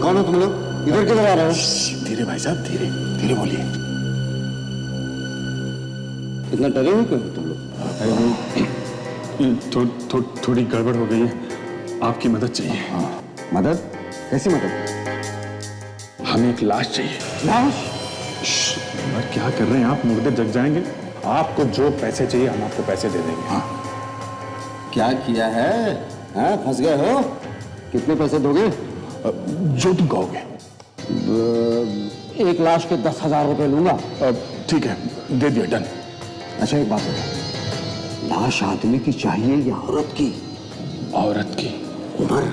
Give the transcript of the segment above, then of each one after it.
कौन हो तुम लोग? इधर किधर आ रहे हो? धीरे भाई साहब, धीरे धीरे बोलिए। इतना डरे हुए क्यों हो तुम लोग? थोड़ी गड़बड़ हो गई है, आपकी मदद चाहिए। मदद? कैसी मदद? हमें एक लाश चाहिए। लाश? और क्या कर रहे हैं आप? मुर्दे जग जाएंगे। आपको जो पैसे चाहिए हम आपको पैसे दे देंगे। हाँ। क्या किया है? हाँ, फंस गए हो? कितने पैसे दोगे? जो तुम कहोगे। 1 लाश के 10,000 रुपए लूंगा। ठीक है, दे दिया, डन। अच्छा एक बात बता, लाश आदमी की चाहिए या औरत की? औरत की। उम्र?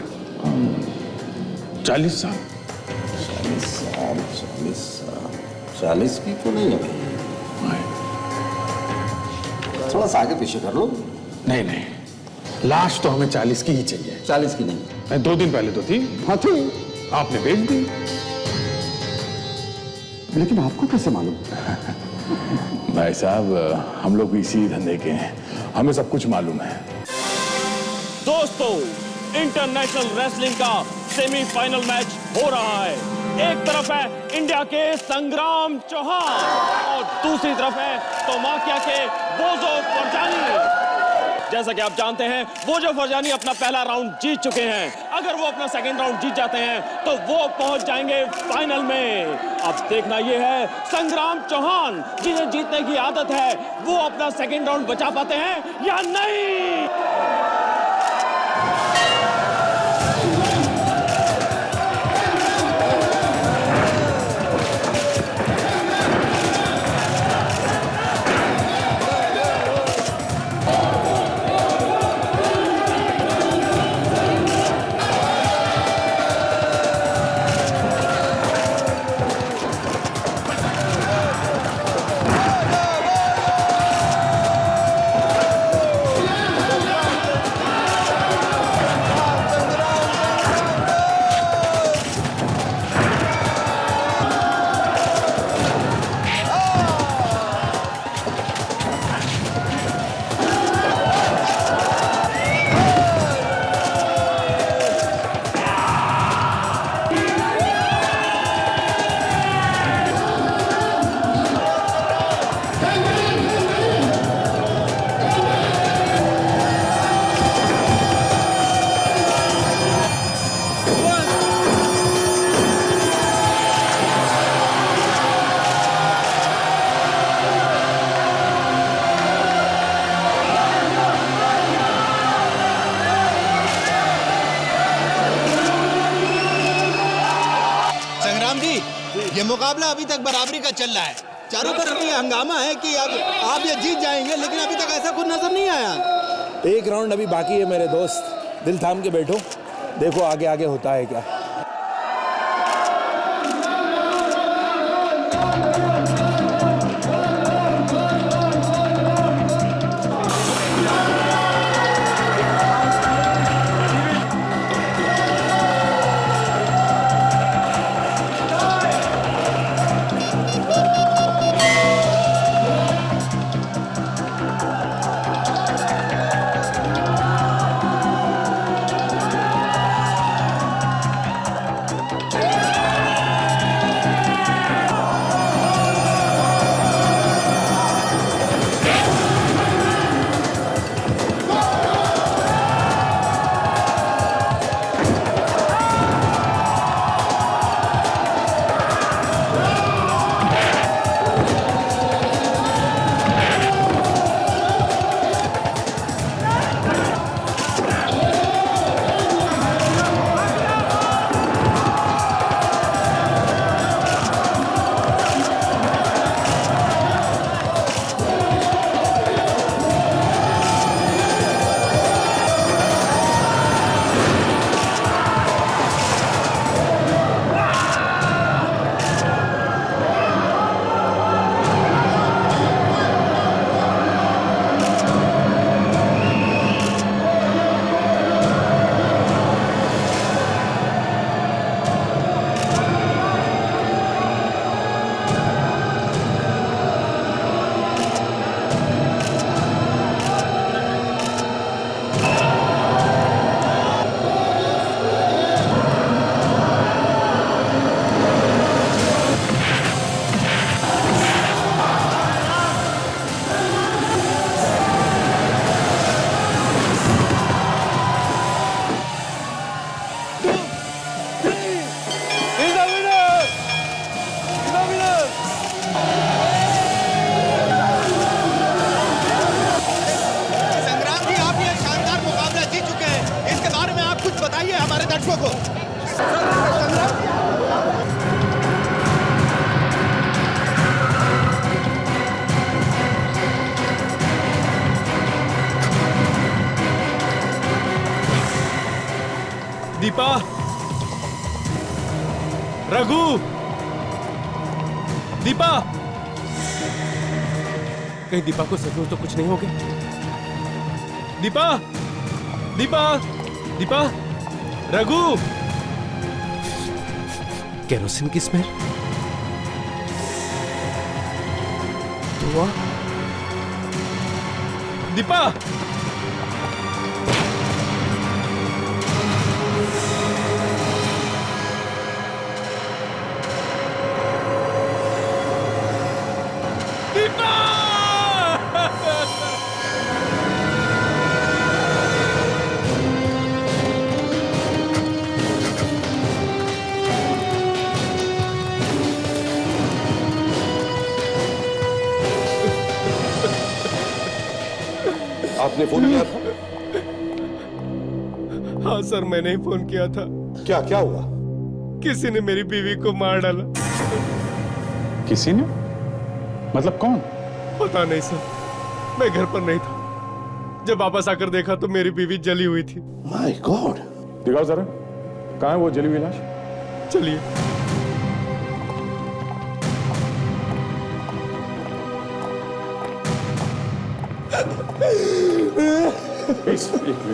40 साल। 40 साल? 40 की तो नहीं है भाई। थोड़ा सा आगे पीछे कर लो। नहीं नहीं, लाश तो हमें 40 की ही चाहिए। 40 की नहीं? 2 दिन पहले तो थी। हाँ थी। आपने बेच दी। लेकिन आपको कैसे मालूम? भाई साहब, हम लोग भी इसी धंधे के हैं, हमें सब कुछ मालूम है। दोस्तों, इंटरनेशनल रेसलिंग का सेमीफाइनल मैच हो रहा है। एक तरफ है इंडिया के संग्राम चौहान और दूसरी तरफ है तोमाकिया के बोजो फरजानी। जैसा कि आप जानते हैं, बोजो फरजानी अपना पहला राउंड जीत चुके हैं। अगर वो अपना सेकंड राउंड जीत जाते हैं तो वो पहुंच जाएंगे फाइनल में। अब देखना यह है संग्राम चौहान, जिन्हें जीतने की आदत है, वो अपना सेकंड राउंड बचा पाते हैं या नहीं। ये मुकाबला अभी तक बराबरी का चल रहा है। चारों तरफ ये हंगामा है कि अब आप ये जीत जाएंगे, लेकिन अभी तक ऐसा कुछ नजर नहीं आया। एक राउंड अभी बाकी है मेरे दोस्त, दिल थाम के बैठो, देखो आगे आगे होता है क्या। दीपा, रघु, दीपा, कहीं दीपा को सच में तो कुछ नहीं हो गया? दीपा, दीपा, दीपा, रघु, केरोसिन की स्मेल, धुआं, दीपा, दीपा! आपने फोन किया था? हाँ सर, मैंने ही फोन किया था। क्या क्या हुआ? किसी ने मेरी बीवी को मार डाला। किसी ने? मतलब कौन? पता नहीं सर, मैं घर पर नहीं था। जब वापस आकर देखा तो मेरी बीवी जली हुई थी। My God! दिखाओ जरा, कहाँ है वो जली हुई लाश? चलिए।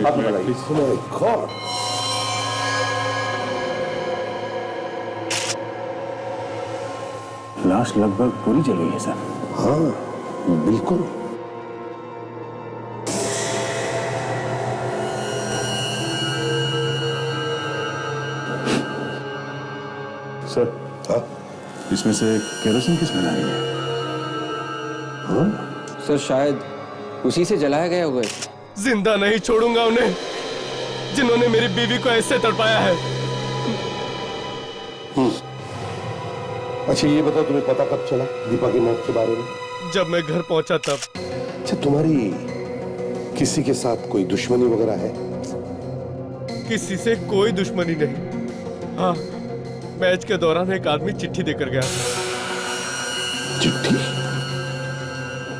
हाथ में लगाइए। My God! लाश लगभग पूरी जली हुई है सर। हाँ बिल्कुल। सर, हाँ? इसमें से केरोसिन की स्मेल आ रही है। सर शायद उसी से जलाया गया होगा इसे। जिंदा नहीं छोड़ूंगा उन्हें जिन्होंने मेरी बीवी को ऐसे तड़पाया है। अच्छा ये बताओ, तुम्हें पता कब चला दीपा की मौत के बारे में? जब मैं घर पहुंचा तब। अच्छा, तुम्हारी किसी के साथ कोई दुश्मनी वगैरह है? किसी से कोई दुश्मनी नहीं। हाँ, मैच के दौरान एक आदमी चिट्ठी देकर गया। चिट्ठी?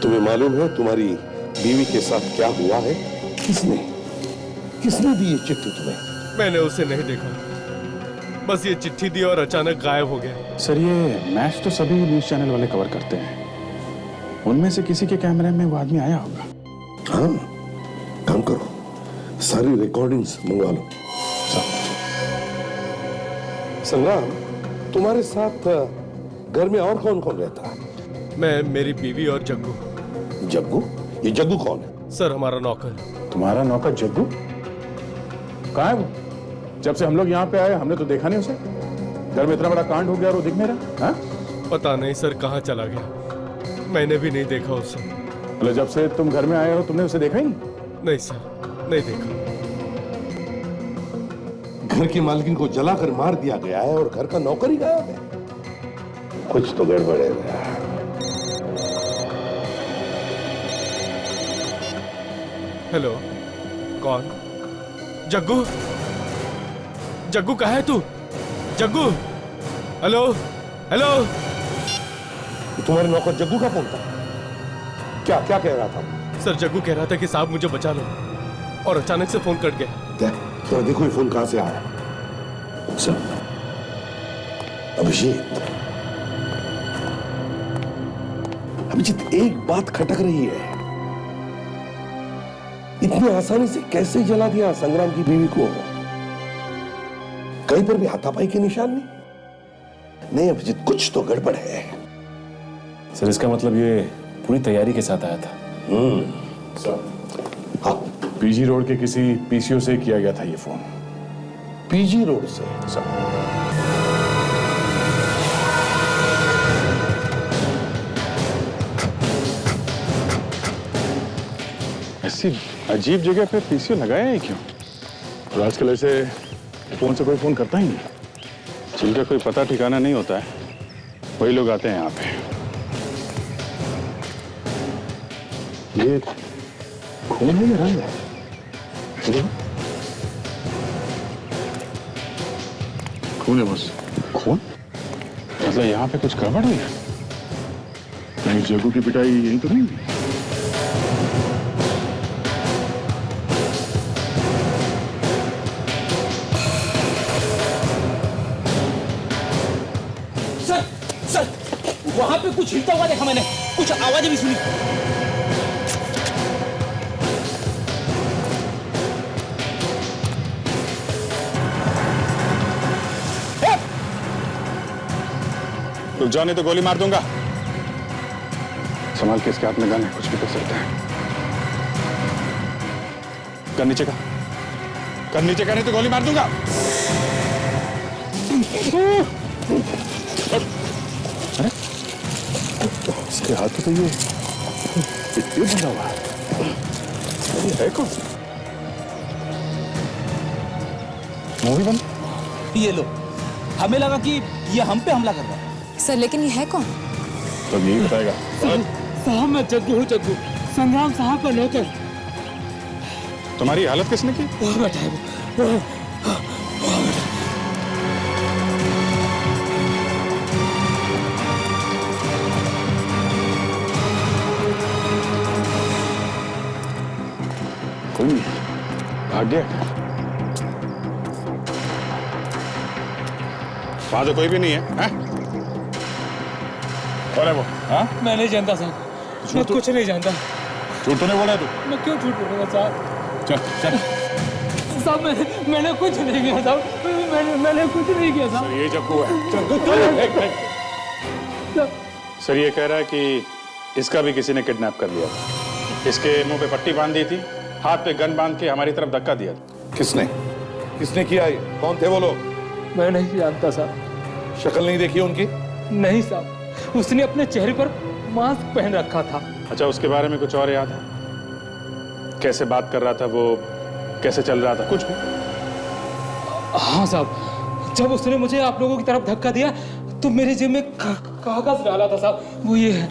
तुम्हें मालूम है तुम्हारी बीवी के साथ क्या हुआ है? किसने दी ये चिट्ठी तुम्हें? मैंने उसे नहीं देखा, बस ये चिट्ठी दी और अचानक गायब हो गया। सर, ये मैच तो सभी न्यूज चैनल वाले कवर करते हैं। उनमें से किसी के कैमरे में वो आदमी आया होगा। हाँ, काम करो, सारी रिकॉर्डिंग्स मंगवा लो। संग्राम, तुम्हारे साथ घर में और कौन कौन रहता है? मैं, मेरी बीवी और जग्गू। जग्गू? ये जग्गू कौन है? सर, हमारा नौकर। तुम्हारा नौकर जग्गू? कहाँ है वो? जब से हम लोग यहाँ पे आए हमने तो देखा नहीं उसे। घर में इतना बड़ा कांड हो गया और वो दिख नहीं रहा। हाँ? पता नहीं सर कहाँ चला गया, मैंने भी नहीं देखा उसे। मतलब जब से तुम घर में आए हो तुमने उसे देखा ही नहीं? नहीं सर, नहीं देखा। घर की मालकिन को जलाकर मार दिया गया है और घर का नौकर ही गायब है। कुछ तो गड़बड़ है। हेलो, कौन? जग्गू? जग्गू कहाँ है तू? जग्गू? Hello, hello. तुम्हारे नौकर जग्गू का फोन था? क्या क्या कह रहा था? सर, जग्गू कह रहा था कि साहब मुझे बचा लो, और अचानक से फोन कट गया। तो देखो ये फोन कहां से आया। सर, अभिजीत एक बात खटक रही है, इतनी आसानी से कैसे जला दिया संग्राम की बीवी को? कहीं पर भी हाथापाई के निशान नहीं अभिजीत, कुछ तो गड़बड़ है। सर, इसका मतलब ये पूरी तैयारी के साथ आया था। सर, हाँ, पीजी रोड के किसी पीसीओ से किया गया था ये फोन। पीजी रोड से? सर, ऐसी अजीब जगह पे पीसीओ लगाया है क्यों? और आजकल ऐसे फोन से कोई फोन करता ही नहीं। जिनका कोई पता ठिकाना नहीं होता है वही लोग आते हैं यहाँ पे। ये खून है या रंग है? खून है बस। खून? मतलब यहाँ पे कुछ गड़बड़ हुई है? कहीं जग्गू की पिटाई यही तो नहीं हुई? वहां पे कुछ हिलता हुआ देखा मैंने, कुछ आवाजें भी सुनी। रुक जाओ नहीं तो गोली मार दूंगा। संभाल के, इसके हाथ में गन है, कुछ भी कर सकता है। गन नीचे का, गन नीचे का, नहीं तो गोली मार दूंगा। अरे इसके हाथ तो ये बंधा हुआ है। है कौन? मूवी बंद। ये लो, हमें लगा कि ये हम पे हमला कर रहा है। सर लेकिन ये है कौन? तो यही बताएगा। साहब मैं जग्गू हूँ, जग्गू, संग्राम साहब का नौकर। तुम्हारी हालत किसने की? वहाँ बैठा है वो। कोई नहीं, भाग गया। वहां तो कोई भी नहीं है, हैं? कौन है वो? हाँ? मैं नहीं जानता साहब, मैं कुछ नहीं जानता। झूठ तो नहीं बोला तू? मैं क्यों झूठ बोलूंगा साहब? चल चल। साहब मैंने कुछ नहीं किया साहब, मैंने कुछ नहीं किया साहब। ये जग्गू है। सर ये कह रहा है कि इसका भी किसी ने किडनैप कर लिया। इसके मुंह पे पट्टी बांध दी थी, हाथ पे गन बांध के हमारी तरफ धक्का दिया। किसने किसने किया ये? कौन थे वो लोग? मैं नहीं जानता साहब। शक्ल नहीं देखी उनकी? नहीं साहब, उसने अपने चेहरे पर मास्क पहन रखा था। अच्छा, उसके बारे में कुछ और याद है? कैसे बात कर रहा था वो, कैसे चल रहा था, कुछ भी? हाँ साहब, जब उसने मुझे आप लोगों की तरफ धक्का दिया तो मेरे जेब में कागज डाला था साहब, वो ये है।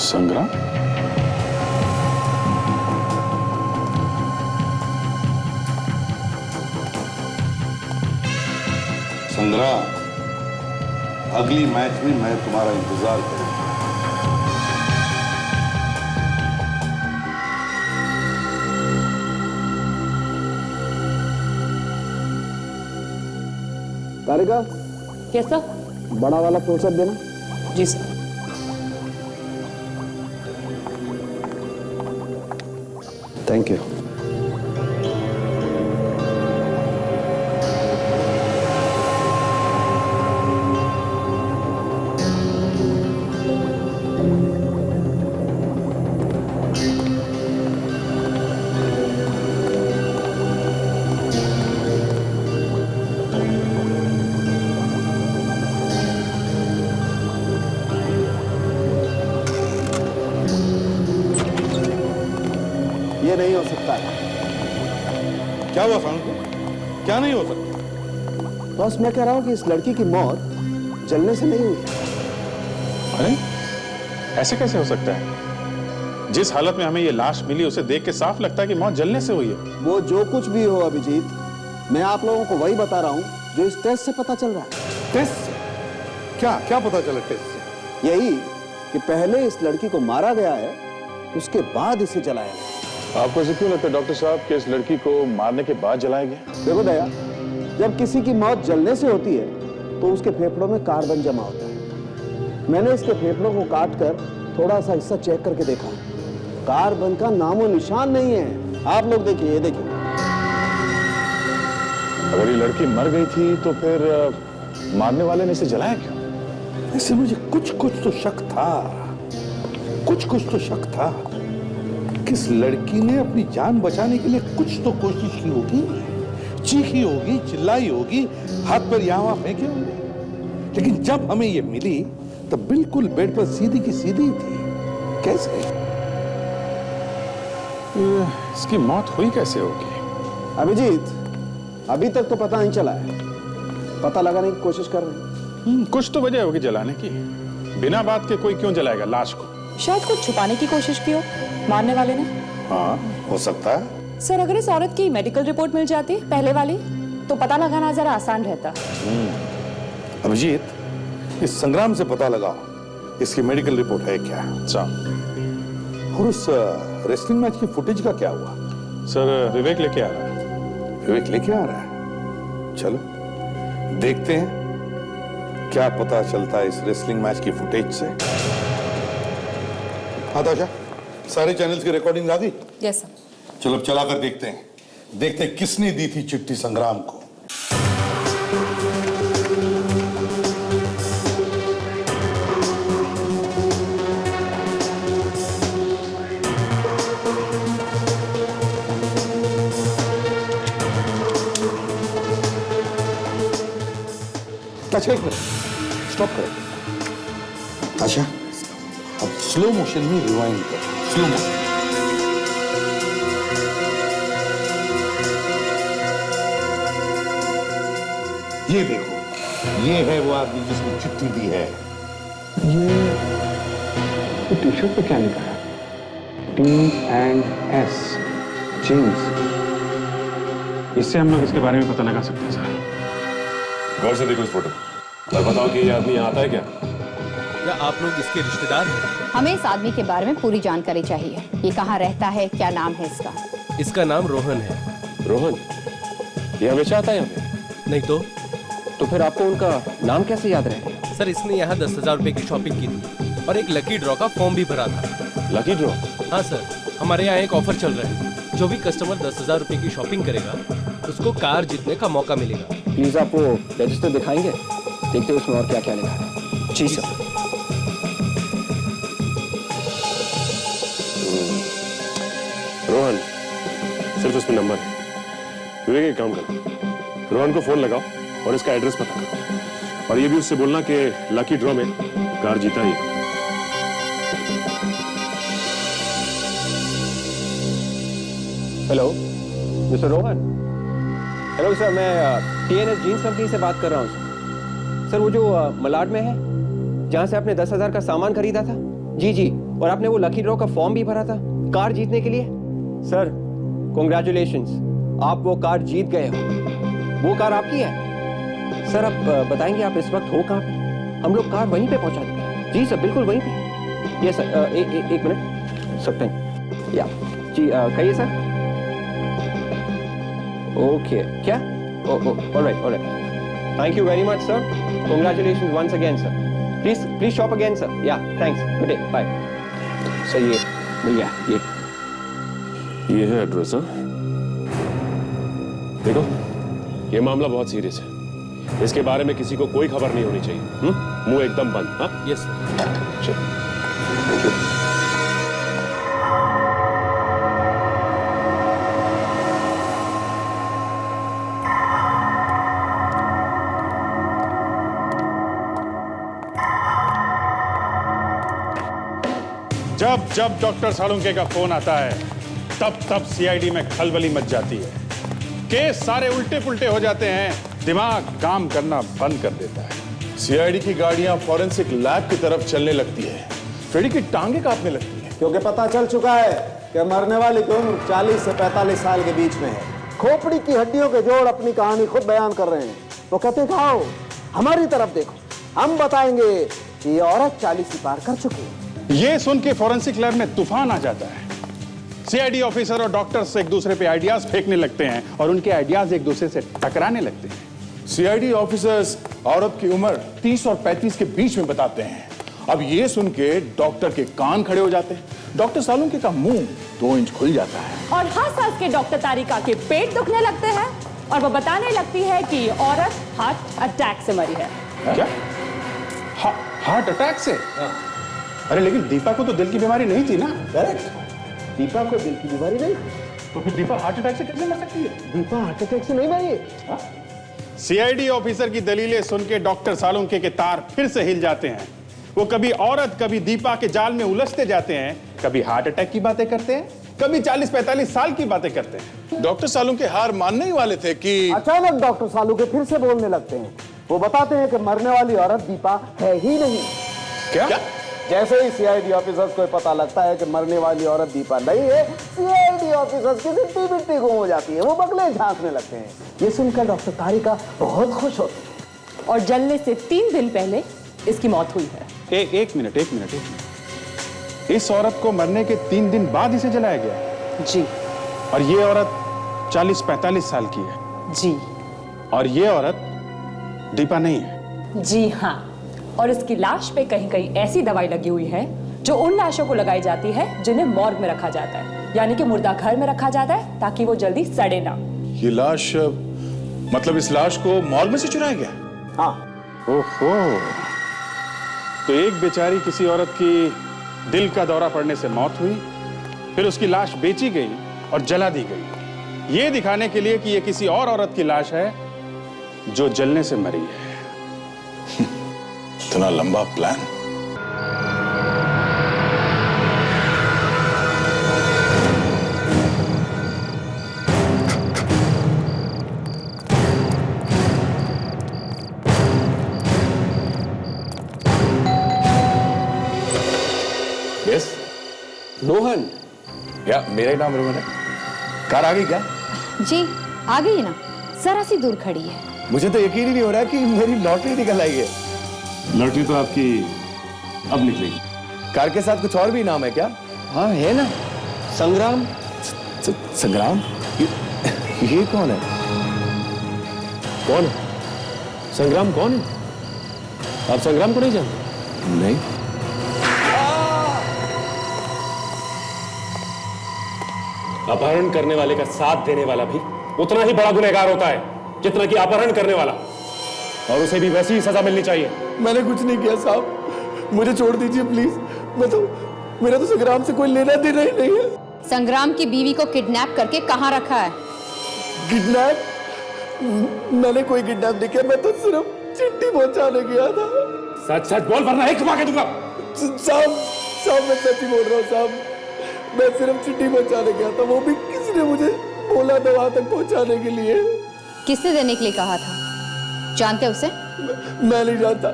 संग्राम? संग्राम, अगली मैच में मैं तुम्हारा इंतजार करूंगा। तारिका, कैसा? बड़ा वाला क्लोजअप देना। जी सर। Thank you. ये नहीं हो सकता है। क्या हुआ फारूक? क्या नहीं हो सकता? बस मैं कह रहा हूं कि इस लड़की की मौत जलने से नहीं हुई है। अरे ऐसे कैसे हो सकता है? जिस हालत में हमें ये लाश मिली उसे देख के साफ लगता है कि मौत जलने से हुई है। वो जो कुछ भी हो अभिजीत, मैं आप लोगों को वही बता रहा हूं जो इस टेस्ट से पता चल रहा है। टेस्ट से? क्या क्या पता चला टेस्ट से? यही कि पहले इस लड़की को मारा गया है, उसके बाद इसे जलाया गया। आपको ऐसे क्यों लगता है डॉक्टर साहब कि इस लड़की को मारने के बाद जलाया गया? देखो दया, जब किसी की मौत जलने से होती है तो उसके फेफड़ों में कार्बन जमा होता है। मैंने इसके फेफड़ों को काटकर थोड़ा सा हिस्सा चेक करके देखा, कार्बन का नामो निशान नहीं है। आप लोग देखिए, ये देखिए। अगर ये लड़की मर गई थी तो फिर मारने वाले ने इसे जलाया क्यों? ऐसे मुझे कुछ तो शक था, कुछ तो शक था। किस लड़की ने अपनी जान बचाने के लिए कुछ तो कोशिश की होगी, चीखी होगी, चिल्लाई होगी, हाथ पर यहाँ फेंके होंगे। लेकिन जब हमें ये मिली तब बिल्कुल बेड पर सीधी की सीधी थी। कैसे? इसकी मौत हुई कैसे होगी? अभिजीत, अभी तक तो पता नहीं चला है, पता लगाने की कोशिश कर रहे हैं। कुछ तो वजह होगी जलाने की। बिना बात के कोई क्यों जलाएगा लाश को? शायद कुछ छुपाने की कोशिश की हो मारने वाले ने। हाँ, हो सकता है। सर अगर इस औरत की मेडिकल रिपोर्ट मिल जाती पहले वाली तो पता लगाना जरा आसान रहता। अभिजीत, इस संग्राम से पता लगाओ इसकी मेडिकल रिपोर्ट है क्या। अच्छा, और उस रेसलिंग मैच की फुटेज का क्या हुआ? सर विवेक लेके आ रहा है। विवेक लेके आ रहा है? चलो देखते हैं क्या पता चलता है इस रेसलिंग मैच की फुटेज से। हाँ ताशा, सारे चैनल्स की रिकॉर्डिंग आ गई? Yes sir. चलो अब चला कर देखते हैं किसने दी थी चिट्ठी संग्राम को। अच्छा एक मिनट, स्टॉप करो। अच्छा अब स्लो मोशन में रिवाइंड करो, स्लो मोशन। ये देखो, ये है वो आदमी जिसने चिट्ठी दी है। ये टी शर्ट पे क्या लिखा है? T&S James. इससे हम लोग इसके बारे में पता लगा सकते हैं सर। गौर से देखो इस फोटो और बताओ कि ये आदमी यहाँ आता है क्या? क्या आप लोग इसके रिश्तेदार हैं? हमें इस आदमी के बारे में पूरी जानकारी चाहिए। ये कहाँ रहता है, क्या नाम है इसका? इसका नाम रोहन है। रोहन? ये हमेशा आता है यहाँ पे? नहीं तो फिर आपको उनका नाम कैसे याद रहे? सर, इसने यहाँ 10,000 रुपए की शॉपिंग की थी और एक लकी ड्रॉ का फॉर्म भी भरा था। Lucky draw? हाँ सर, हमारे यहाँ एक ऑफर चल रहा है। जो भी कस्टमर 10,000 रुपए की शॉपिंग करेगा उसको कार जीतने का मौका मिलेगा। प्लीज आप वो रजिस्टर दिखाएंगे, देखते हैं उसमें और क्या क्या लिखा है। जी सर। रोहन, सिर्फ उसमें नंबर है। विवेक एक काम करो, रोहन को फोन लगाओ और इसका एड्रेस पता करो और ये भी उससे बोलना कि लकी ड्रॉ में कार जीता ही। Hello mister Rohan. Hello sir, मैं T&S जीन्स कंपनी से बात कर रहा हूँ सर। वो जो मलाड में है जहाँ से आपने 10,000 का सामान खरीदा था। जी जी, और आपने वो लकी ड्रॉ का फॉर्म भी भरा था कार जीतने के लिए। सर कॉन्ग्रेचुलेशंस, आप वो कार जीत गए हो। वो कार आपकी है। सर आप बताएंगे आप इस वक्त हो कहाँ पे? हम लोग कार वहीं पे पहुँचा देंगे। जी सर, बिल्कुल वहीं पे। ये सर एक मिनट सकते हैं या जी, कहिए सर। ओके, क्या? Alright. Thank you very much sir. Congratulations once again sir. Please shop again sir. Yeah thanks, good day, bye. Sir ये मिल गया। ये है एड्रेस। हाँ देखो, ये मामला बहुत सीरियस है। इसके बारे में किसी को कोई खबर नहीं होनी चाहिए। मुंह एकदम बंद। हाँ यस सर। चलो। जब जब डॉक्टर सालुंके का फोन आता है तब तब सीआईडी में खलबली मच जाती है। केस सारे उल्टे पुल्टे हो जाते हैं, दिमाग काम करना बंद कर देता है। सीआईडी की गाड़ियां फॉरेंसिक लैब की तरफ चलने लगती है, फ्रेडी की टांगे कांपने लगती है। क्योंकि पता चल चुका है कि मरने वाले की उम्र 40 से 45 साल के बीच में है। खोपड़ी की हड्डियों के जोड़ अपनी कहानी खुद बयान कर रहे हैं। तो कहते हैं आओ हमारी तरफ देखो, हम बताएंगे कि ये औरत 40 ही पार कर चुकी है। ये सुन के फॉरेंसिक लैब में तूफान आ जाता है। सीआईडी ऑफिसर और डॉक्टर्स एक दूसरे पे आइडियाज फेंकने लगते हैं और उनके आइडियाज एक दूसरे से टकराने लगते हैं। सीआईडी ऑफिसर्स औरत की उम्र 30 और 35 के बीच में बताते हैं। अब ये सुन के डॉक्टर के कान खड़े हो जाते हैं, डॉक्टर सालुंके का मुंह 2 इंच खुल जाता है और हंस के डॉक्टर तारिका के पेट दुखने लगते हैं और वो बताने लगती है कि ये औरत हार्ट अटैक से मरी है। क्या? हार्ट अटैक से? अरे लेकिन दीपा को तो दिल की बीमारी नहीं थी ना? करेक्ट, दीपा को दिल की बीमारी नहीं। तो फिर दीपा हार्ट अटैक से कैसे मर सकती है? दीपा हार्ट अटैक से नहीं मरी। सीआईडी ऑफिसर की दलीलें सुन के डॉक्टर सालुंके के तार फिर से हिल जाते हैं। वो कभी औरत कभी दीपा के जाल में उलझते जाते हैं, कभी हार्ट अटैक की बातें करते हैं, कभी 40-45 साल की बातें करते हैं। डॉक्टर सालुंके हार मानने ही वाले थे कि अचानक डॉक्टर सालुंके फिर से बोलने लगते हैं। वो बताते हैं कि मरने वाली औरत दीपा है ही नहीं। क्या? जैसे ही सीआईडी ऑफिसर्स को पता लगता है कि मरने वाली औरत दीपा नहीं है, सीआईडी ऑफिसर्स की मिट्टी मिट्टी गुम हो जाती है। वो बगले झांकने लगते हैं। ये सुनकर डॉक्टर तारिका बहुत खुश होती है। और जलने से 3 दिन पहले इसकी मौत हुई है। एक मिनट। इस औरत को मरने के 3 दिन बाद इसे जलाया गया? जी। और ये औरत 40-45 साल की है? जी। और ये औरत दीपा नहीं है। जी हाँ, और इसकी लाश पे कहीं कहीं ऐसी दवाई लगी हुई है जो उन लाशों को लगाई जाती है जिन्हें मॉर्ग में रखा जाता है, यानी कि मुर्दा घर में रखा जाता है ताकि वो जल्दी सड़े ना। ये लाश मतलब इस लाश को मॉर्ग में से चुराया गया? हाँ। ओहो, तो एक बेचारी किसी औरत की दिल का दौरा पड़ने से मौत हुई, फिर उसकी लाश बेची गई और जला दी गई, ये दिखाने के लिए कि ये किसी और औरत की लाश है जो जलने से मरी है। इतना लंबा प्लान। यस रोहन। या मेरा ही नाम रोहन है। कार आ गई क्या? जी आ गई ना, जरा सी दूर खड़ी है। मुझे तो यकीन ही नहीं हो रहा कि मेरी लॉटरी निकल आई है। लॉटरी तो आपकी अब निकलेगी। कार के साथ कुछ और भी नाम है क्या? हाँ है ना, संग्राम। संग्राम? ये कौन है? कौन है? संग्राम कौन है? आप संग्राम को नहीं जानते? नहीं। अपहरण करने वाले का साथ देने वाला भी उतना ही बड़ा गुनहगार होता है जितना कि अपहरण करने वाला, और उसे भी वैसी ही सजा मिलनी चाहिए। मैंने कुछ नहीं किया साहब, मुझे छोड़ दीजिए प्लीज। मेरा तो संग्राम से कोई लेना देना ही नहीं है। संग्राम की बीवी को किडनैप करके कहाँ रखा है? किडनैप? मैंने कोई किडनैप नहीं किया, मैं तो सिर्फ चिट्ठी पहुंचाने गया था। सच सच बोल वरना एक घुमा के दूंगा। साहब मैं सच ही बोल रहा हूँ साहब, मैं सिर्फ चिट्ठी पहुंचाने गया था, वो भी किसी ने मुझे बोला था वहां तक पहुंचाने के लिए। किसने देने के लिए कहा था? जानते उसे? मैं नहीं जानता,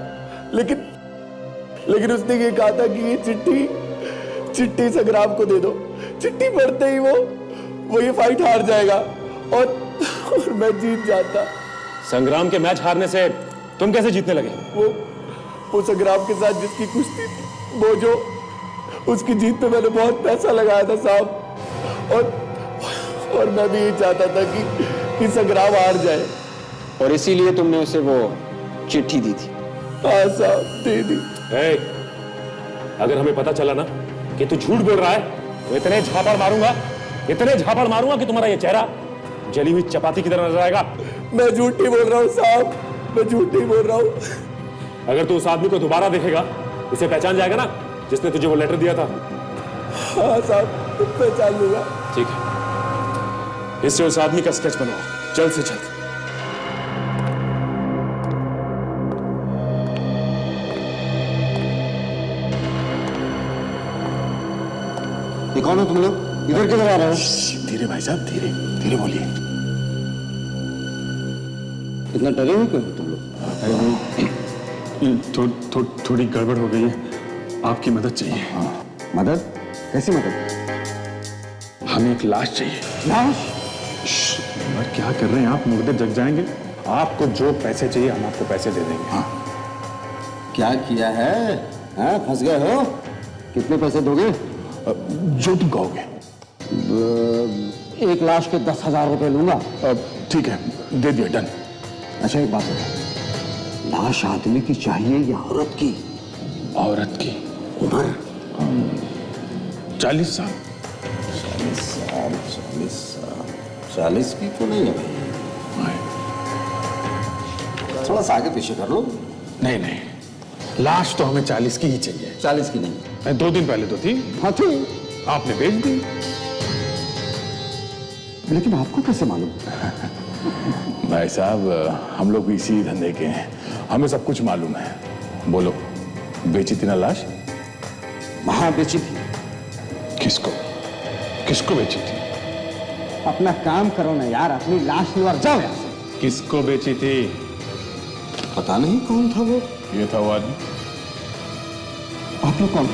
लेकिन उसने ये कहा था कि ये चिट्ठी संग्राम को दे दो, चिट्ठी पढ़ते ही वो ये फाइट हार जाएगा और मैं जीत जाता। संग्राम के मैच हारने से तुम कैसे जीतने लगे? वो संग्राम के साथ जिसकी कुश्ती थी, वो जो उसकी जीत पे मैंने बहुत पैसा लगाया था साहब, और मैं भी ये चाहता था कि संग्राम हार जाए, और इसीलिए तुमने उसे वो चिट्ठी दी थी? हाँ साहब, दे दी। अगर हमें पता चला ना कि तू झूठ बोल रहा है तो इतने झापड़ मारूंगा कि तुम्हारा ये चेहरा जली हुई चपाती की तरह नजर आएगा। मैं झूठ नहीं बोल रहा हूँ साहब, मैं झूठ नहीं बोल रहा हूँ। अगर तू उस आदमी को दोबारा देखेगा, इसे पहचान जाएगा ना जिसने तुझे वो लेटर दिया था? हाँ साहब, पहचान लूंगा। ठीक है, इससे उस आदमी का स्केच बनाओ जल्द से जल्द। ये कौन हो तुम लोग? इधर किधर आ रहे हो? धीरे भाई साहब, धीरे धीरे बोलिए। इतना डरे हुए क्यों तुम लोग? थोड़ी गड़बड़ हो गई है, आपकी मदद चाहिए। हाँ, मदद? कैसी मदद? हमें एक लाश चाहिए। लाश? और क्या कर रहे हैं आप? मुर्दे जग जाएंगे। आपको जो पैसे चाहिए हम आपको पैसे दे देंगे। हाँ। क्या किया है? हाँ, फंस गए हो? कितने पैसे दोगे? जो तुम कहोगे। एक लाश के 10,000 रुपए लूंगा। ठीक है, दे दिया, डन। अच्छा एक बात बताओ, लाश आदमी की चाहिए या औरत की? औरत की। उम्र? 40 साल। 40 की तो नहीं है भाई, थोड़ा सा आगे पीछे कर लो। नहीं, लाश तो हमें 40 की ही चाहिए। 40 की नहीं? 2 दिन पहले तो थी। हाँ थी, आपने भेज दी। लेकिन आपको कैसे मालूम? भाई साहब, हम लोग भी इसी धंधे के हैं, हमें सब कुछ मालूम है। बोलो, बेची थी ना लाश? हाँ बेची थी। किसको बेची थी? अपना काम करो ना यार, अपनी लाश लो और जाओ यहाँ से। किसको बेची थी? पता नहीं कौन था वो। ये था वो आदमी। आप लोग कौन?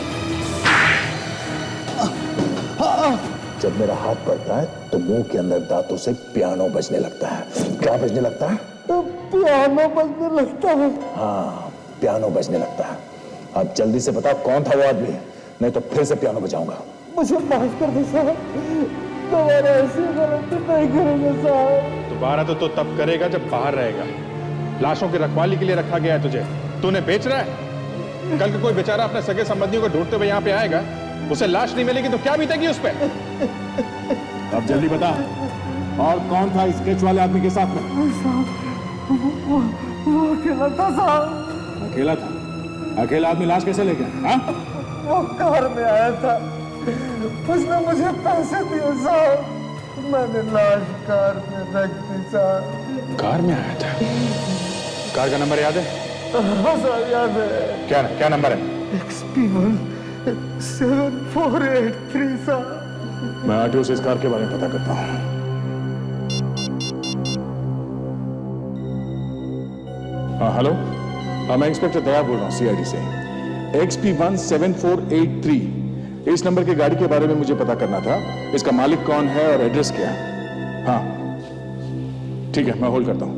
जब मेरा हाथ पड़ता है तो मुंह के अंदर दांतों से पियानो बजने लगता है। क्या बजने लगता है? पियानो बजने लगता है। हाँ, पियानो बजने लगता है। अब जल्दी से बताओ कौन था वो आदमी, नहीं तो फिर से पियानो बजाऊंगा। मुझे माफ कर दो साहब, दोबारा ऐसी गलती नहीं करूंगा साहब। दोबारा तो तब करेगा जब बाहर रहेगा। लाशों की रखवाली के लिए रखा गया है तुझे, तूने बेच रहा है। कल को कोई बेचारा अपने सगे संबंधियों को ढूंढते हुए यहाँ पे आएगा, उसे लाश नहीं मिलेगी तो क्या बीतेगी उस पे? अब जल्दी बता, और कौन था स्केच वाले आदमी के साथ में? वो अकेला था साहब। अकेला था? अकेला आदमी लाश कैसे ले गया? हाँ? वो कार में आया था, उसने मुझे पैसे दिए साहब, मैंने लाश कार में रख दी साहब। कार में आया था? कार का नंबर याद है? हाँ साहब याद है। क्या नंबर है? XP1 7483 साहब। मैं आरटीओ से इस कार के बारे में पता करता हूँ। हाँ हेलो, हाँ मैं इंस्पेक्टर दया बोल रहा हूँ CID से। XP1 7483 इस नंबर की गाड़ी के बारे में मुझे पता करना था। इसका मालिक कौन है और एड्रेस क्या है? हाँ ठीक है, मैं होल्ड करता हूँ।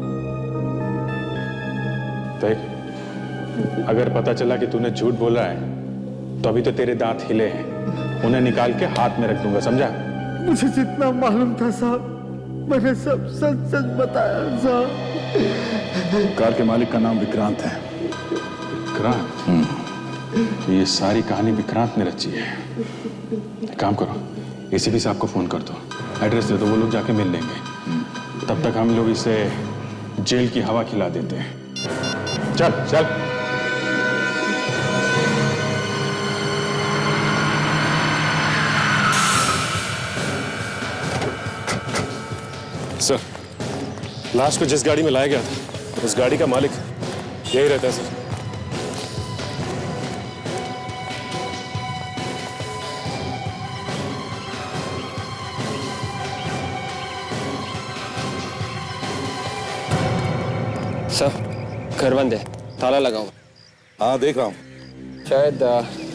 देख, अगर पता चला कि तूने झूठ बोला है तो अभी तो तेरे दांत हिले हैं, उन्हें निकाल के हाथ में रख दूंगा, समझा? मुझे जितना मालूम था साहब मैंने सब सच सच बताया साहब। कार के मालिक का नाम विक्रांत है। विक्रांत? ये सारी कहानी विक्रांत ने रची है। एक काम करो, ACP साहब को फोन कर दो, एड्रेस दे दो, वो लोग जाके मिल लेंगे। तब तक हम लोग इसे जेल की हवा खिला देते हैं। चल चल। सर, लाश को जिस गाड़ी में लाया गया था उस गाड़ी का मालिक यही रहता है सर। सर घर बंद है, ताला लगा हुआ। हाँ देख रहा हूँ। शायद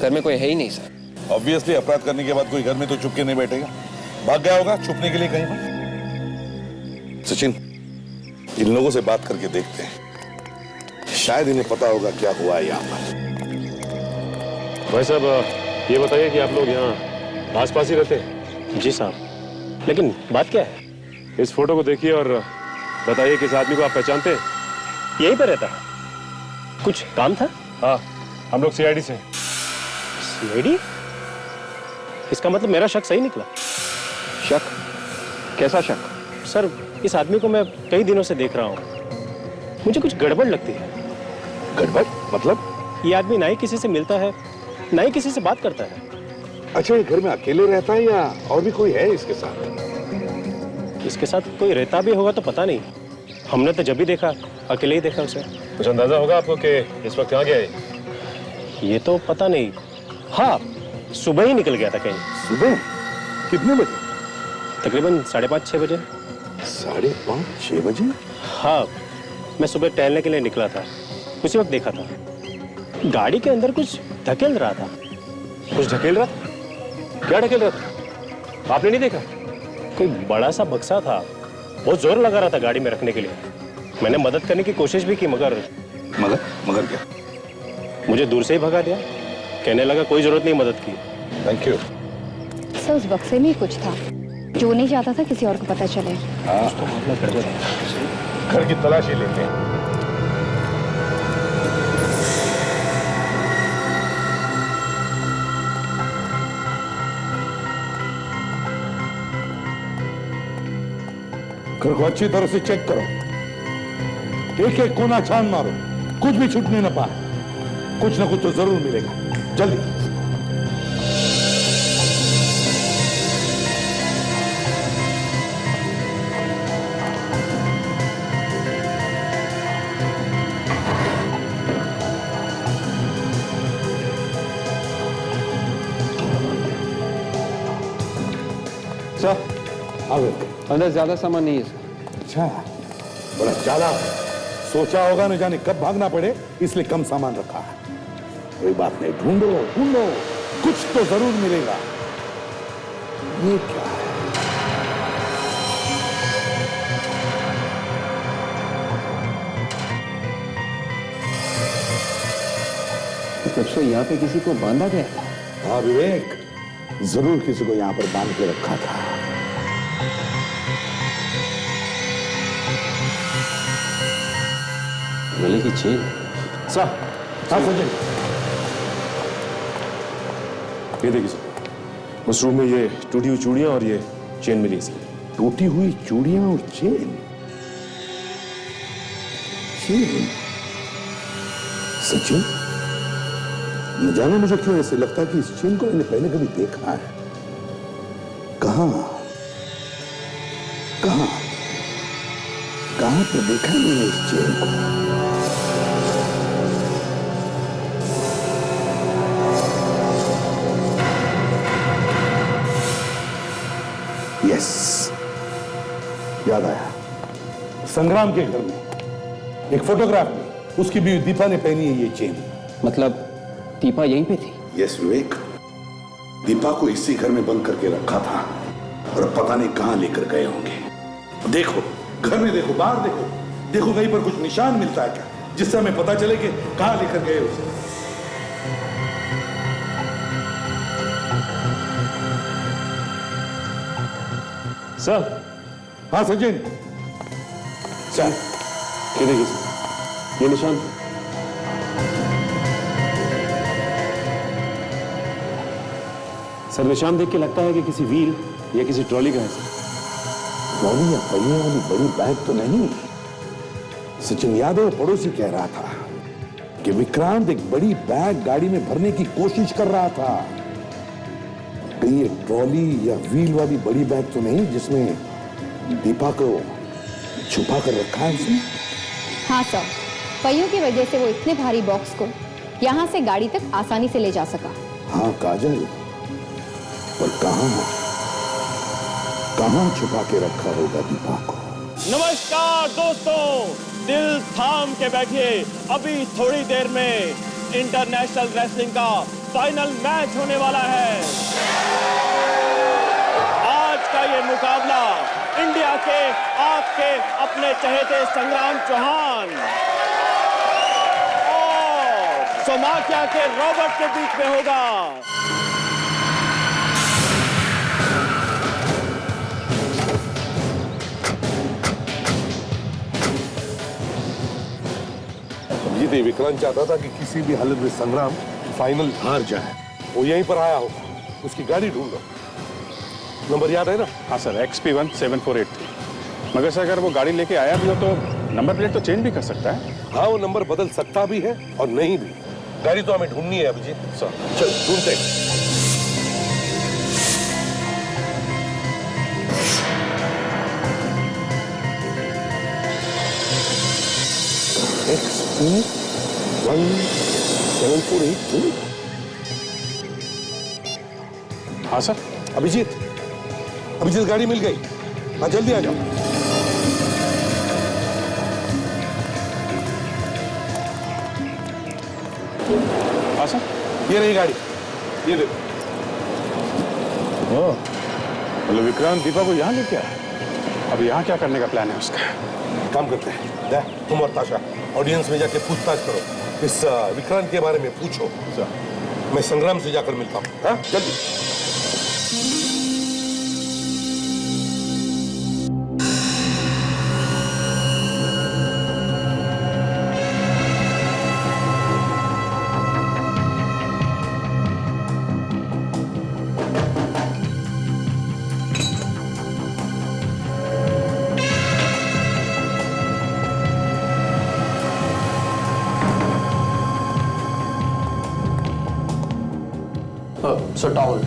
घर में कोई है ही नहीं सर। ऑब्वियसली अपराध करने के बाद कोई घर में तो चुप के नहीं बैठेगा, भाग गया होगा छुपने के लिए कहीं पर। सचिन, इन लोगों से बात करके देखते हैं, शायद इन्हें पता होगा क्या हुआ है यहाँ पर। भाई साहब, ये बताइए कि आप लोग यहाँ आसपास ही रहते हैं? जी साहब, लेकिन बात क्या है? इस फोटो को देखिए और बताइए कि इस आदमी को आप पहचानते हैं? यहीं पर रहता है। कुछ काम था? हाँ, हम लोग CID से। CID? इसका मतलब मेरा शक सही निकला। शक? कैसा शक? सर, इस आदमी को मैं कई दिनों से देख रहा हूँ, मुझे कुछ गड़बड़ लगती है। गड़बड़ मतलब? ये आदमी ना ही किसी से मिलता है, ना ही किसी से बात करता है। अच्छा, ये घर में अकेले रहता है या और भी कोई है इसके साथ? इसके साथ कोई रहता भी होगा तो पता नहीं, हमने तो जब भी देखा अकेले ही देखा उसे। कुछ अंदाजा होगा आपको कि इस वक्त कहाँ गया है? ये तो पता नहीं। हाँ, सुबह ही निकल गया था कहीं। सुबह? कितने बजे? तकरीबन 5:30-6 बजे। 5:30-6 बजे? हाँ, मैं सुबह टहलने के लिए निकला था, उसी वक्त देखा था। गाड़ी के अंदर कुछ धकेल रहा था। कुछ ढकेल रहा था? क्या ढकेल रहा था? आपने नहीं देखा? कोई बड़ा सा बक्सा था, बहुत जोर लगा रहा था गाड़ी में रखने के लिए। मैंने मदद करने की कोशिश भी की, मगर मगर क्या? मुझे दूर से ही भगा दिया। कहने लगा कोई जरूरत नहीं मदद की। Thank you. सर उस बक्से में ही कुछ था जो नहीं चाहता था किसी और को पता चले। घर की तलाशी लेते हैं। घर को अच्छी तरह से चेक करो, एक एक कोना छान मारो, कुछ भी छूटने न पाए। कुछ ना कुछ तो जरूर मिलेगा। जल्दी। सर, आ गए। अंदर ज्यादा सामान नहीं है सर। अच्छा, बड़ा चालाक है। सोचा होगा न जाने कब भागना पड़े, इसलिए कम सामान रखा है। कोई बात नहीं, ढूंढो ढूंढो, कुछ तो जरूर मिलेगा। ये क्या है? तब से यहाँ पे किसी को बांधा गया? हाँ विवेक, जरूर किसी को यहाँ पर बांध के रखा था। गले की चेन। हाँ सचिन, ये देखिए सर, उस रूम में ये टूटी हुई चूड़ियां और ये चेन मिली इसलिए। टूटी हुई चूड़ियां और चेन। चेन? सचिन, न जाने मुझे क्यों ऐसे लगता है कि इस चेन को मैंने पहले कभी देखा है। कहां कहां कहां पर देखा है मैंने इस चेन को? यस, याद आया। संग्राम के घर में एक फोटोग्राफ में उसकी बीवी दीपा ने पहनी है ये चेन। मतलब दीपा यहीं पे थी? यस विवेक, दीपा को इसी घर में बंद करके रखा था और पता नहीं कहां लेकर गए होंगे। देखो, घर में देखो, बाहर देखो, देखो कहीं पर कुछ निशान मिलता है क्या, जिससे हमें पता चले कि कहां लेकर गए उसे। सर। हाँ सचिन। सर, ये देखिए सर, ये निशान। सर, निशान देख के लगता है कि किसी व्हील या किसी ट्रॉली का है सर। ट्रॉली या पहिए वाली बड़ी बैग तो नहीं? सचिन, याद है पड़ोसी कह रहा था कि विक्रांत एक बड़ी बैग गाड़ी में भरने की कोशिश कर रहा था। कहीं ये ट्रॉली या व्हील वाली बड़ी बैग तो नहीं जिसमें दीपा को छुपा कर रखा है उसने? हाँ सर, पहियों की वजह से वो इतने भारी बॉक्स को यहाँ से गाड़ी तक आसानी से ले जा सका। हाँ काजल, पर कहां छुपा के रखा होगा दीपा को? नमस्कार दोस्तों, दिल थाम के बैठिए, अभी थोड़ी देर में इंटरनेशनल रेसलिंग का फाइनल मैच होने वाला है। आज का ये मुकाबला इंडिया के आपके अपने चहेते संग्राम चौहान और सोमालिया के रॉबर्ट के बीच में होगा। ये विक्रांत चाहता था कि किसी भी हालत में संग्राम फाइनल हार जाए। वो यहीं पर आया होगा, उसकी गाड़ी ढूंढो। नंबर याद है ना? हाँ सर, XP17483। मगर सर अगर वो गाड़ी लेके आया भी हो तो नंबर प्लेट तो चेंज भी कर सकता है। हाँ, वो नंबर बदल सकता भी है और नहीं भी। गाड़ी तो हमें ढूंढनी है अभिजीत। सर चल ढूंढते हैं। XP17483। हाँ सर। अभिजीत, गाड़ी मिल गई। हाँ जल्दी आ जाओ। हाँ सर, ये रही गाड़ी, ये देखो। मतलब विक्रांत दीपा को यहाँ लेके आया। अब यहाँ क्या करने का प्लान है उसका? काम करते हैं, तुम और ताशा ऑडियंस में जाके पूछताछ करो, इस विक्रांत के बारे में पूछो। मैं संग्राम से जाकर मिलता हूँ। हाँ जल्दी। Sir towel.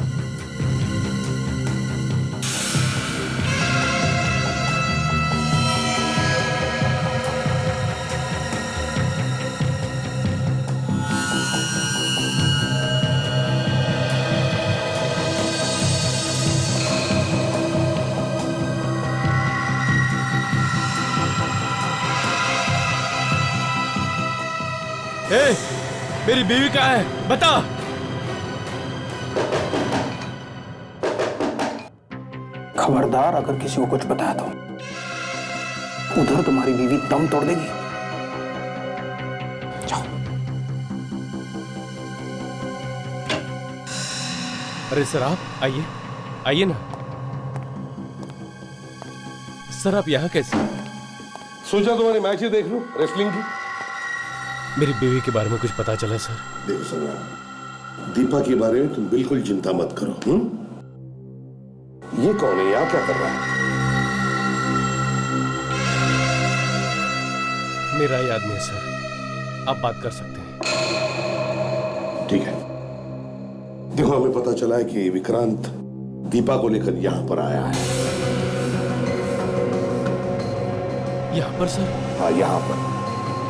मेरी बीवी कहाँ है, बता। खबरदार, अगर किसी को कुछ बताया तो उधर तुम्हारी बीवी दम तोड़ देगी। जाओ। अरे सर आप आइए, आइए ना। सर आप यहाँ कैसे? सोचा तुम्हारी मैच ही देख लूं रेसलिंग की। मेरी बीवी के बारे में कुछ पता चला सर? देखो संग्राम, दीपा के बारे में तुम बिल्कुल चिंता मत करो। ये कौन है, यहाँ क्या कर रहा है? मेरा ही आदमी है सर, आप बात कर सकते हैं। ठीक है। देखो, हमें पता चला है कि विक्रांत दीपा को लेकर यहाँ पर आया है। यहाँ पर सर? हाँ, यहाँ पर।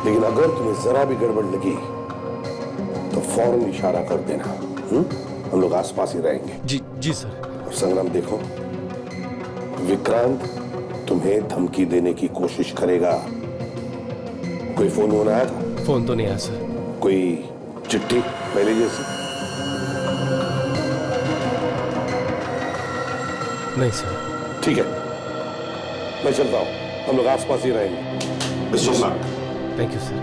लेकिन अगर तुम्हें जरा भी गड़बड़ लगी तो फौरन इशारा कर देना। हम लोग आसपास ही रहेंगे। जी सर। और संग्राम देखो, विक्रांत तुम्हें धमकी देने की कोशिश करेगा। कोई फोन आया था? फोन तो नहीं आया सर। कोई चिट्ठी पहले जैसी? नहीं सर। ठीक है, मैं चलता हूं, हम लोग आसपास ही रहेंगे। Thank you sir.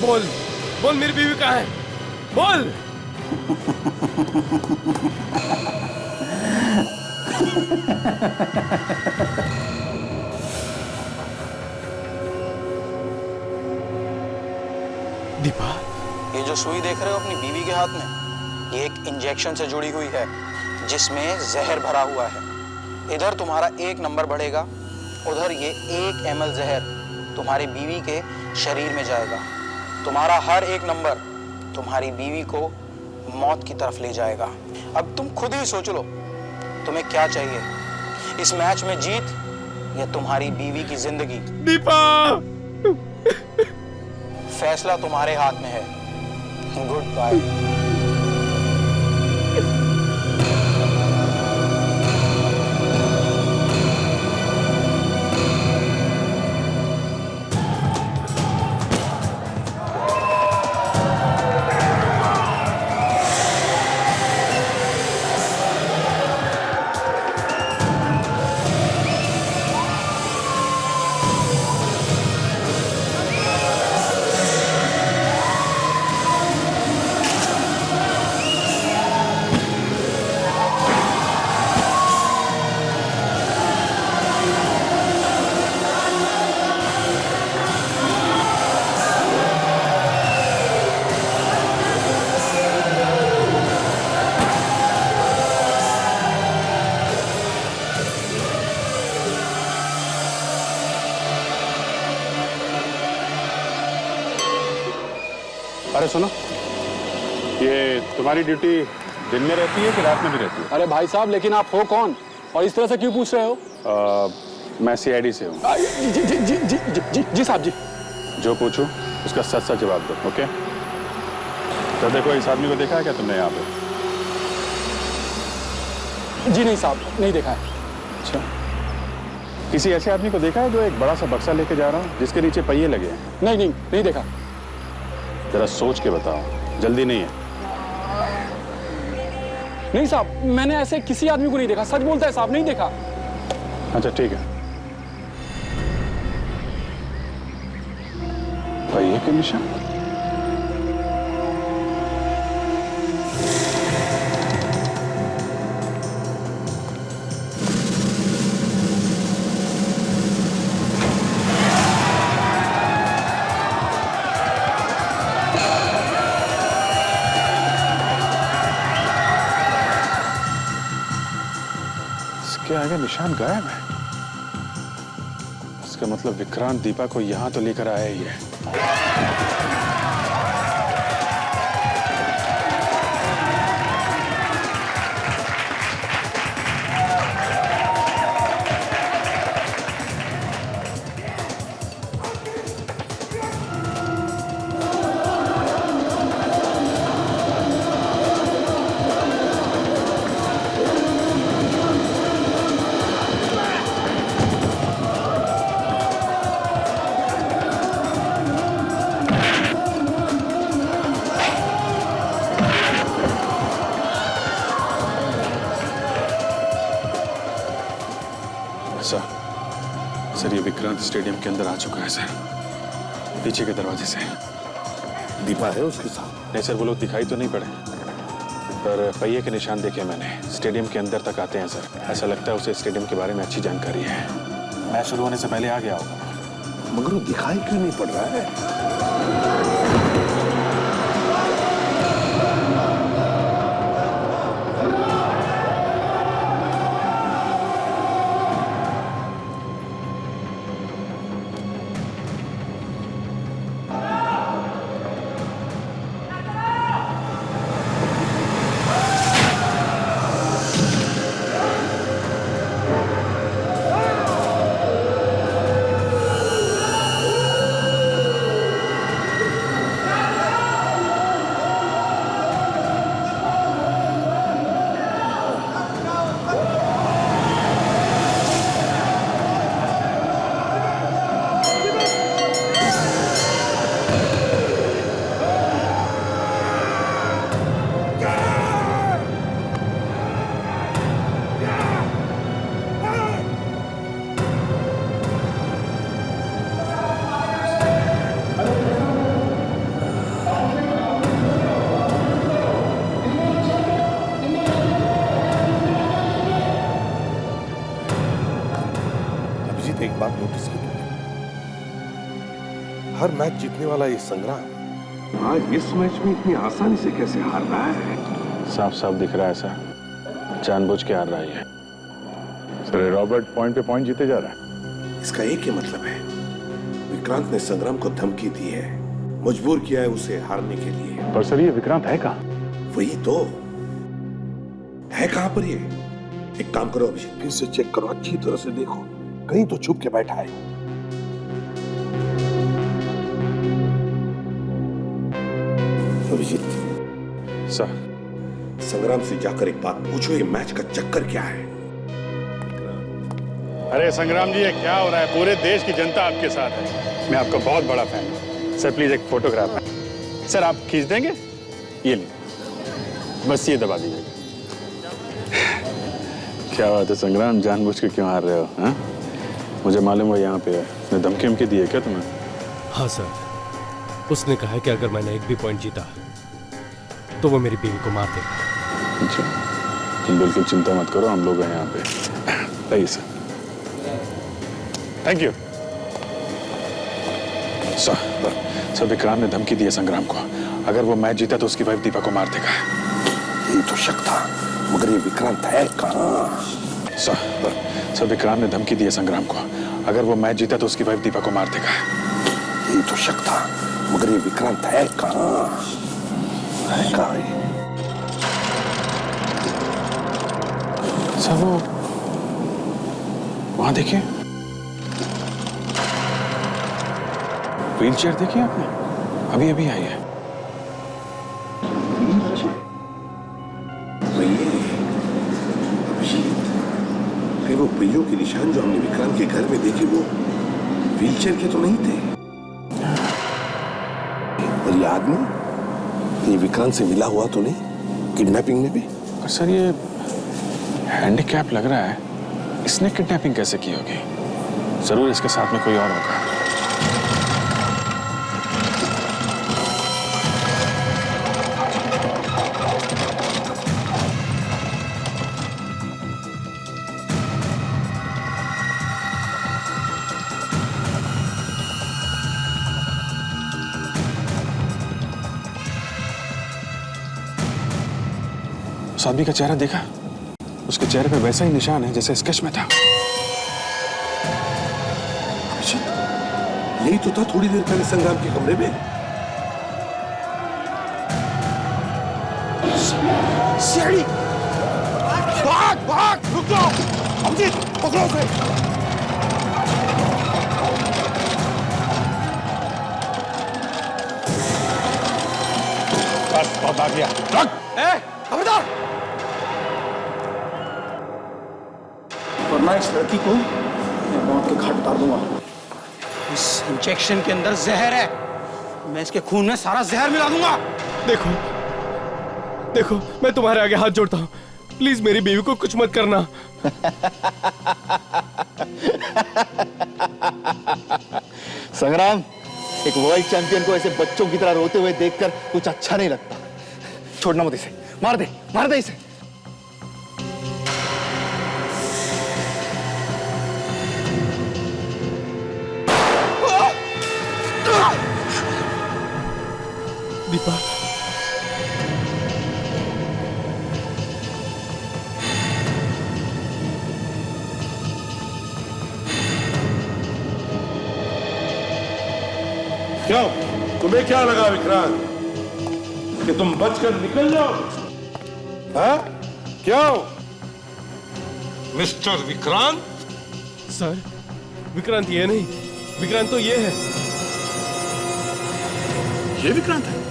बोल बोल, मेरी बीवी कहाँ है? बोल। दीपा, ये जो सुई देख रहे हो अपनी बीवी के हाथ में, ये एक इंजेक्शन से जुड़ी हुई है जिसमें जहर भरा हुआ है। इधर तुम्हारा 1 नंबर बढ़ेगा, उधर ये 1 ml जहर तुम्हारी बीवी के शरीर में जाएगा। तुम्हारा हर 1 नंबर तुम्हारी बीवी को मौत की तरफ ले जाएगा। अब तुम खुद ही सोच लो, तुम्हें क्या चाहिए, इस मैच में जीत या तुम्हारी बीवी की जिंदगी? दीपा, फैसला तुम्हारे हाथ में है। Goodbye. अरे सुनो, ये तुम्हारी ड्यूटी दिन में रहती है कि रात में भी रहती है? अरे भाई साहब, लेकिन आप हो कौन और इस तरह से क्यों पूछ रहे हो? मैं CID से हूँ। जी साहब जी। जो पूछूं उसका सच सच जवाब दो, ओके? तो देखो, इस आदमी को देखा है क्या तुमने यहाँ पे? जी नहीं साहब, नहीं देखा है। अच्छा, किसी ऐसे आदमी को देखा है जो एक बड़ा सा बक्सा लेके जा रहा है जिसके नीचे पहिए लगे हैं? नहीं देखा। जरा सोच के बताओ, जल्दी नहीं है? नहीं साहब, मैंने ऐसे किसी आदमी को नहीं देखा। सच बोलता है साहब, नहीं देखा। अच्छा ठीक है। पहिए के निशान? इसके आगे निशान गायब है। इसका मतलब विक्रांत दीपा को यहां तो लेकर आया ही है। सर, ये विक्रांत स्टेडियम के अंदर आ चुका है सर, पीछे के दरवाजे से। दीपा है उसके साथ? नहीं सर, वो लोग दिखाई तो नहीं पड़े। पर पहिए के निशान देखे मैंने, स्टेडियम के अंदर तक आते हैं सर। ऐसा लगता है उसे स्टेडियम के बारे में अच्छी जानकारी है। मैच शुरू होने से पहले आ गया होगा। मगर वो दिखाई क्यों नहीं पड़ रहा है? एक बात नोटिस की तुमने? हर मैच जीतने वाला ये संग्राम आज इस मैच में इतनी आसानी से कैसे हार रहा है? साफ साफ दिख रहा है सर, जानबूझ के हार रहा है। सर रॉबर्ट पॉइंट पे पॉइंट जीते जा रहा है। इसका एक ही मतलब है, विक्रांत ने संग्राम को धमकी दी है, मजबूर किया है उसे हारने के लिए। पर सर ये विक्रांत है कहाँ? वही तो है, कहां पर ये? एक काम करो अभिजीत, फिर से चेक करो, अच्छी तरह से देखो, कहीं तो छुप के बैठा है। अभिजीत सर, संग्राम से जाकर एक बात पूछो, ये मैच का चक्कर क्या है? अरे संग्राम जी, ये क्या हो रहा है? पूरे देश की जनता आपके साथ है। मैं आपका बहुत बड़ा फैन हूँ। सर प्लीज एक फोटोग्राफ है। सर आप खींच देंगे? ये लीजिए, बस ये दबा दीजिएगा। क्या बात है संग्राम, जानबूझ के क्यों हार रहे हो? हाँ? मुझे मालूम है यहाँ पे है। उसने धमकी उमकी दी है क्या तुम्हें? हाँ सर, उसने कहा है कि अगर मैंने एक भी पॉइंट जीता तो वो मेरी बीवी को मार देगा। अच्छा, तुम बिल्कुल चिंता मत करो, हम लोग हैं यहाँ पे। आइए sir. Thank you sir. Vikrant ने धमकी दी है संग्राम को, अगर वो मैच जीता तो उसकी वाइफ दीपा को मार देगा। ये तो शक था, मगर ये विक्रांत है कहाँ? सर विक्रांत ने धमकी दी है संग्राम को, अगर वो मैच जीता तो उसकी वाइफ दीपा को मार देगा। ये तो शक था, मगर ये विक्रांत है कहाँ? कहाँ है? सर वो वहां देखिए, व्हील चेयर देखिए आपने, अभी अभी आई है। वो पहियों के निशान जो हमने विक्रांत के घर में देखे वो व्हीलचेयर के तो नहीं थे। और ये आदमी ये विक्रांत से मिला हुआ तो नहीं किडनैपिंग में भी? पर सर ये हैंडीकैप लग रहा है, इसने किडनैपिंग कैसे की होगी? जरूर इसके साथ में कोई और होगा। उस आदमी का चेहरा देखा? उसके चेहरे पे वैसा ही निशान है जैसे स्केच में था। यही तो था थोड़ी देर पहले संग्राम के कमरे में। सीढ़ी! भाग भाग, रुक जाओ अभिजीत, पकड़ो उसे। बस बहुत भाग लिया, रख। खबरदार! वरना इस लड़की को मैं मौत के घाट उतार दूंगा। इस इंजेक्शन के अंदर जहर है, मैं इसके खून में सारा जहर मिला दूंगा। देखो देखो, मैं तुम्हारे आगे हाथ जोड़ता हूँ, प्लीज मेरी बीवी को कुछ मत करना। संग्राम, एक वर्ल्ड चैंपियन को ऐसे बच्चों की तरह रोते हुए देखकर कुछ अच्छा नहीं लगता। छोड़ना मत इसे, मार दे इसे। दीपा, क्यों? तुम्हें क्या लगा विक्रांत कि तुम बचकर निकल जाओ? हाँ? क्यों? मिस्टर विक्रांत? सर, विक्रांत ये नहीं, विक्रांत तो ये है। ये विक्रांत है?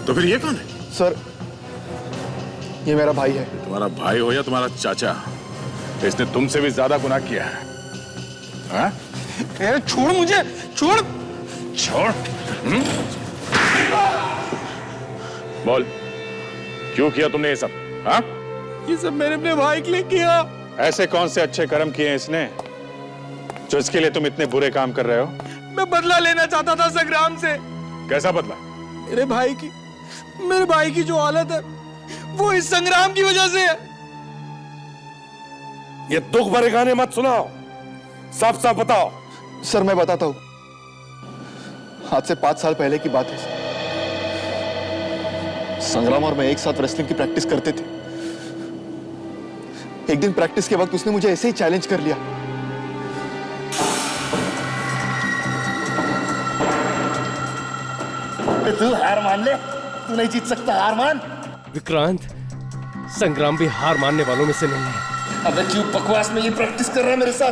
तो फिर ये कौन है? सर, ये मेरा भाई है। तुम्हारा भाई हो या तुम्हारा चाचा, इसने तुमसे भी ज्यादा गुनाह किया है। हाँ? अरे छोड़ मुझे, छोड़। बोल, क्यों किया तुमने ये सब? हाँ? ये सब मैंने अपने भाई के लिए किया। ऐसे कौन से अच्छे कर्म किए हैं इसने जो इसके लिए तुम इतने बुरे काम कर रहे हो? मैं बदला लेना चाहता था संग्राम से। कैसा बदला? मेरे भाई की जो हालत है वो इस संग्राम की वजह से है। ये दुख भरे गाने मत सुनाओ, साफ साफ बताओ। सर मैं बताता हूं, आज से 5 साल पहले की बात है। संग्राम और मैं एक साथ रेसलिंग की प्रैक्टिस करते थे। एक दिन प्रैक्टिस के वक्त उसने मुझे ऐसे ही चैलेंज कर लिया। तू हार मान ले, तू नहीं जीत सकता, हार मान। विक्रांत, संग्राम भी हार मानने वालों में से नहीं है। अबे क्यों बकवास में ये प्रैक्टिस कर रहा है मेरे साथ?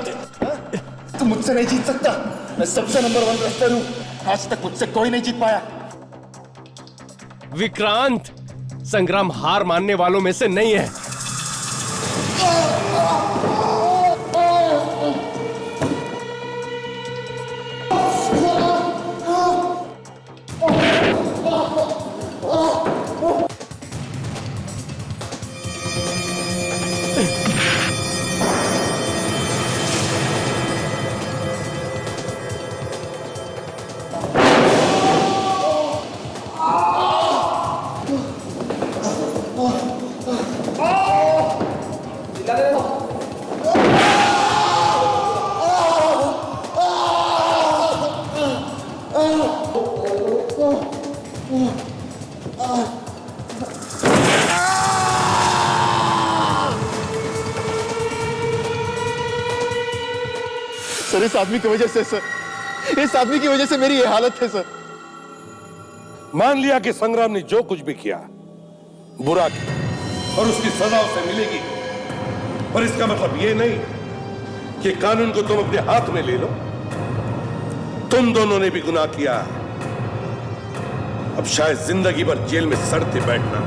तू मुझसे नहीं जीत सकता, मैं सबसे नंबर 1 रेसलर हूं। आज तक मुझसे कोई नहीं जीत पाया। विक्रांत, संग्राम हार मानने वालों में से नहीं है। सर इस आदमी की वजह से, सर इस आदमी की वजह से मेरी ये हालत है। सर मान लिया कि संग्राम ने जो कुछ भी किया बुरा किया और उसकी सजा उसे मिलेगी, पर इसका मतलब ये नहीं कि कानून को तुम अपने हाथ में ले लो। तुम दोनों ने भी गुनाह किया, अब शायद जिंदगी भर जेल में सड़ते बैठना।